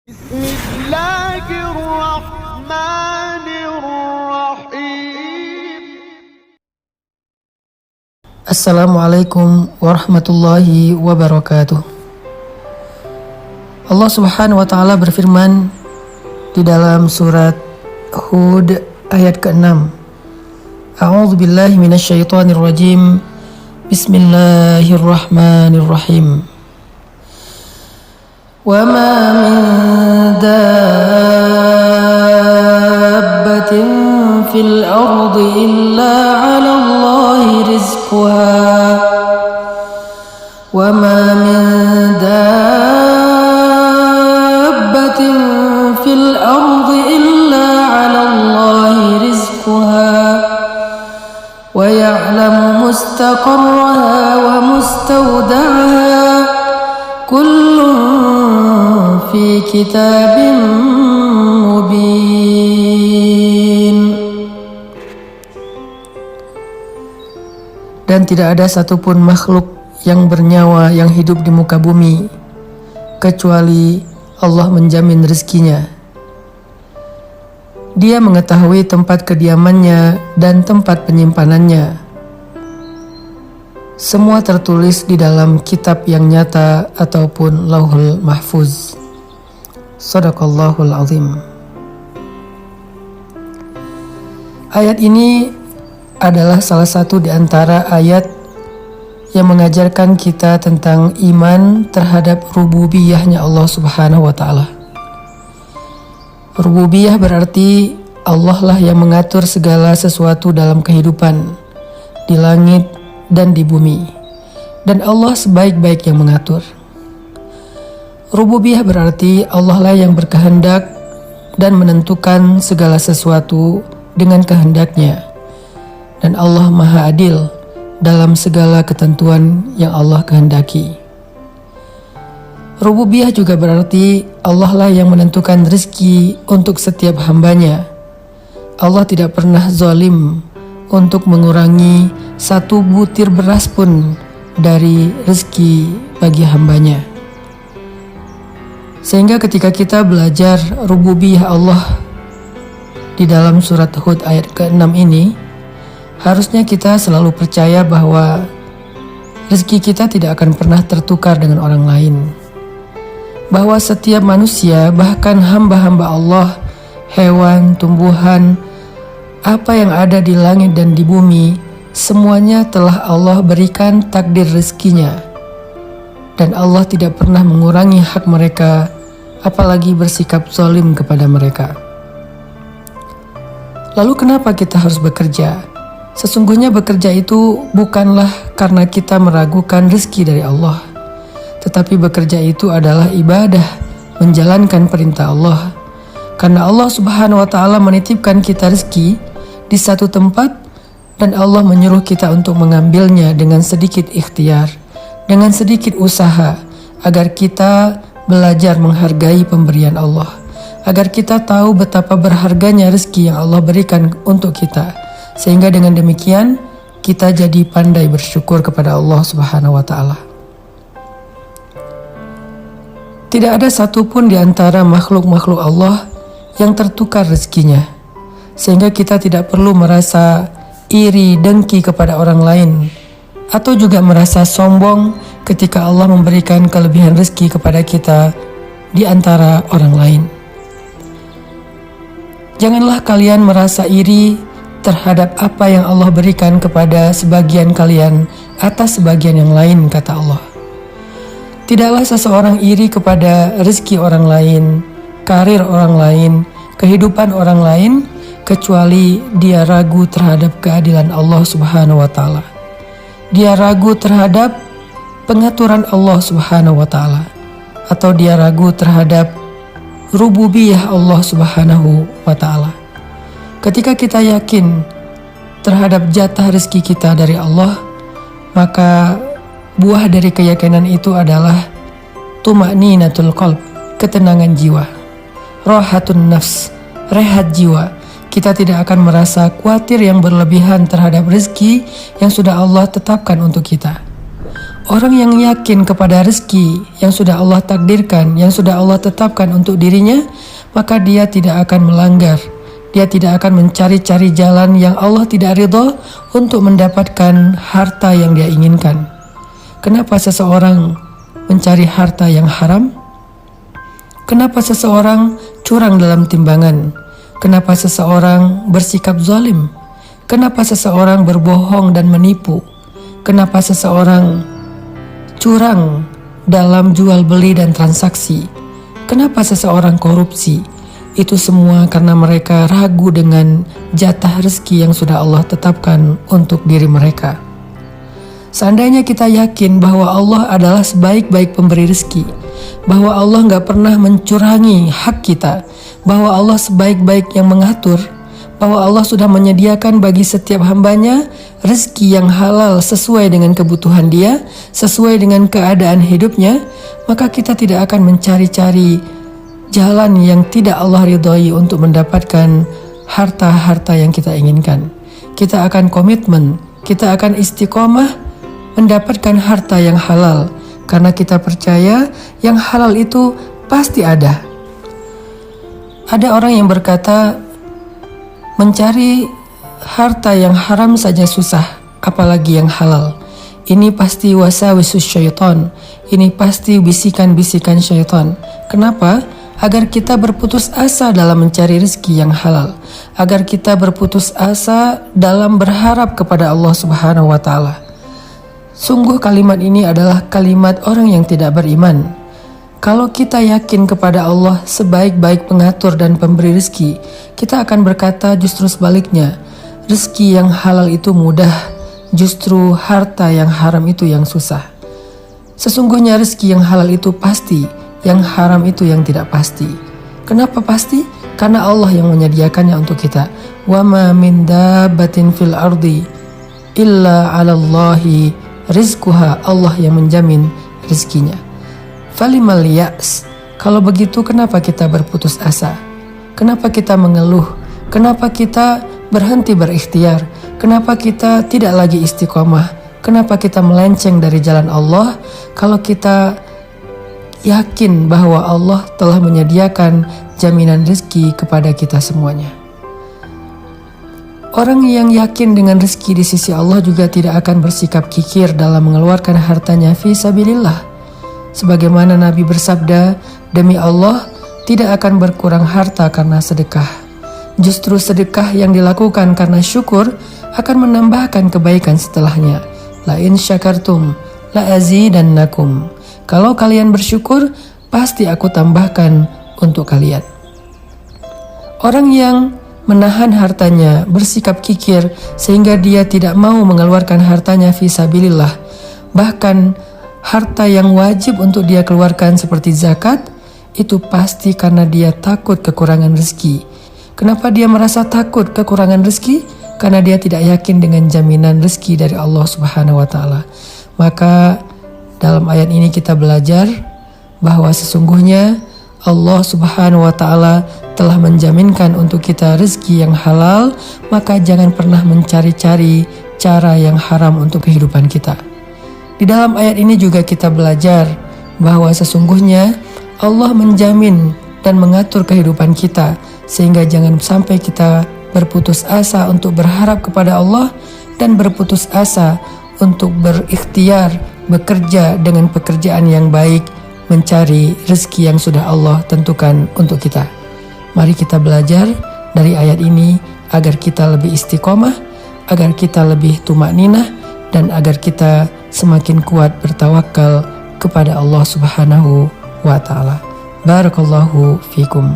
بسم الله الرحمن الرحيم. Assalamualaikum warahmatullahi wabarakatuh. Allah Subhanahu wa taala berfirman di dalam surat Hud ayat ke-6. A'udzu billahi minasyaitonir rajim. Bismillahirrahmanirrahim. Wa ma min dabbatin fil ardi illa 'ala Allahi rizquha. Wa ma min dabbatin fil ardi illa 'ala Allahi rizquha. Wa ya'lamu mustaqarraha wa mustawda'aha. Kullun fi kitabim mubin. Dan tidak ada satupun makhluk yang bernyawa yang hidup di muka bumi kecuali Allah menjamin rezekinya. Dia mengetahui tempat kediamannya dan tempat penyimpanannya. Semua tertulis di dalam kitab yang nyata ataupun Lauhul Mahfuz. Shadaqallahul Azim. Ayat ini adalah salah satu di antara ayat yang mengajarkan kita tentang iman terhadap rububiyahnya Allah Subhanahu wa taala. Rububiyah berarti Allah lah yang mengatur segala sesuatu dalam kehidupan di langit dan di bumi, dan Allah sebaik-baik yang mengatur. Rububiyah berarti Allah lah yang berkehendak dan menentukan segala sesuatu dengan kehendaknya, dan Allah Maha Adil dalam segala ketentuan yang Allah kehendaki. Rububiyah juga berarti Allah lah yang menentukan rezeki untuk setiap hambanya. Allah tidak pernah zalim untuk mengurangi satu butir beras pun dari rezeki bagi hambanya. Sehingga ketika kita belajar rububiyah Allah di dalam surat Hud ayat ke-6 ini, harusnya kita selalu percaya bahwa rezeki kita tidak akan pernah tertukar dengan orang lain. Bahwa setiap manusia, bahkan hamba-hamba Allah, hewan, tumbuhan, apa yang ada di langit dan di bumi, semuanya telah Allah berikan takdir rezekinya. Dan Allah tidak pernah mengurangi hak mereka, apalagi bersikap zalim kepada mereka. Lalu kenapa kita harus bekerja? Sesungguhnya bekerja itu bukanlah karena kita meragukan rezeki dari Allah, tetapi bekerja itu adalah ibadah, menjalankan perintah Allah. Karena Allah Subhanahu wa taala menitipkan kita rezeki di satu tempat, dan Allah menyuruh kita untuk mengambilnya dengan sedikit ikhtiar, dengan sedikit usaha, agar kita belajar menghargai pemberian Allah, agar kita tahu betapa berharganya rezeki yang Allah berikan untuk kita, sehingga dengan demikian kita jadi pandai bersyukur kepada Allah Subhanahu wa taala. Tidak ada satupun di antara makhluk-makhluk Allah yang tertukar rezekinya, sehingga kita tidak perlu merasa iri dengki kepada orang lain, atau juga merasa sombong ketika Allah memberikan kelebihan rezeki kepada kita di antara orang lain. Janganlah kalian merasa iri terhadap apa yang Allah berikan kepada sebagian kalian atas sebagian yang lain, kata Allah. Tidaklah seseorang iri kepada rezeki orang lain, karir orang lain, kehidupan orang lain, kecuali dia ragu terhadap keadilan Allah Subhanahu wa taala. Dia ragu terhadap pengaturan Allah Subhanahu wa taala, atau dia ragu terhadap rububiyah Allah Subhanahu wa taala. Ketika kita yakin terhadap jatah rezeki kita dari Allah, maka buah dari keyakinan itu adalah tuma'ninatul qalb, ketenangan jiwa, rahatun nafs, rehat jiwa. Kita tidak akan merasa khawatir yang berlebihan terhadap rezeki yang sudah Allah tetapkan untuk kita. Orang yang yakin kepada rezeki yang sudah Allah takdirkan, yang sudah Allah tetapkan untuk dirinya, maka dia tidak akan melanggar. Dia tidak akan mencari-cari jalan yang Allah tidak ridho untuk mendapatkan harta yang dia inginkan. Kenapa seseorang mencari harta yang haram? Kenapa seseorang curang dalam timbangan? Kenapa seseorang bersikap zalim? Kenapa seseorang berbohong dan menipu? Kenapa seseorang curang dalam jual beli dan transaksi? Kenapa seseorang korupsi? Itu semua karena mereka ragu dengan jatah rezeki yang sudah Allah tetapkan untuk diri mereka. Seandainya kita yakin bahwa Allah adalah sebaik-baik pemberi rezeki, bahwa Allah gak pernah mencurangi hak kita, bahwa Allah sebaik-baik yang mengatur, bahwa Allah sudah menyediakan bagi setiap hambanya rezeki yang halal sesuai dengan kebutuhan dia, sesuai dengan keadaan hidupnya, maka kita tidak akan mencari-cari jalan yang tidak Allah ridhoi untuk mendapatkan harta-harta yang kita inginkan. Kita akan komitmen, kita akan istiqomah mendapatkan harta yang halal, karena kita percaya yang halal itu pasti ada. Ada orang yang berkata, mencari harta yang haram saja susah, apalagi yang halal. Ini pasti wasawisus syaitan, ini pasti bisikan-bisikan syaitan. Kenapa? Agar kita berputus asa dalam mencari rezeki yang halal, agar kita berputus asa dalam berharap kepada Allah Subhanahu wa Ta'ala. Sungguh kalimat ini adalah kalimat orang yang tidak beriman. Kalau kita yakin kepada Allah sebaik-baik pengatur dan pemberi rezeki, kita akan berkata justru sebaliknya, rezeki yang halal itu mudah, justru harta yang haram itu yang susah. Sesungguhnya rezeki yang halal itu pasti, yang haram itu yang tidak pasti. Kenapa pasti? Karena Allah yang menyediakannya untuk kita. Wa ma min dabbatin fil ardi illa 'alallahi rizquha, Allah yang menjamin rezekinya. Falimal ya's, kalau begitu kenapa kita berputus asa? Kenapa kita mengeluh? Kenapa kita berhenti berikhtiar? Kenapa kita tidak lagi istiqomah? Kenapa kita melenceng dari jalan Allah? Kalau kita yakin bahwa Allah telah menyediakan jaminan rezeki kepada kita semuanya. Orang yang yakin dengan rezeki di sisi Allah juga tidak akan bersikap kikir dalam mengeluarkan hartanya fi sabilillah. Sebagaimana Nabi bersabda, demi Allah tidak akan berkurang harta karena sedekah. Justru sedekah yang dilakukan karena syukur akan menambahkan kebaikan setelahnya. La in syakartum la azidannakum. Kalau kalian bersyukur, pasti aku tambahkan untuk kalian. Orang yang menahan hartanya, bersikap kikir sehingga dia tidak mau mengeluarkan hartanya fi sabilillah, bahkan harta yang wajib untuk dia keluarkan seperti zakat, itu pasti karena dia takut kekurangan rezeki. Kenapa dia merasa takut kekurangan rezeki? Karena dia tidak yakin dengan jaminan rezeki dari Allah Subhanahu wa Ta'ala. Maka dalam ayat ini kita belajar bahwa sesungguhnya Allah Subhanahu wa Ta'ala telah menjaminkan untuk kita rezeki yang halal, maka jangan pernah mencari-cari cara yang haram untuk kehidupan kita. Di dalam ayat ini juga kita belajar bahwa sesungguhnya Allah menjamin dan mengatur kehidupan kita, sehingga jangan sampai kita berputus asa untuk berharap kepada Allah dan berputus asa untuk berikhtiar, bekerja dengan pekerjaan yang baik, mencari rezeki yang sudah Allah tentukan untuk kita. Mari kita belajar dari ayat ini agar kita lebih istiqomah, agar kita lebih tumakninah, dan agar kita semakin kuat bertawakal kepada Allah Subhanahu wa Ta'ala. Barakallahu fikum.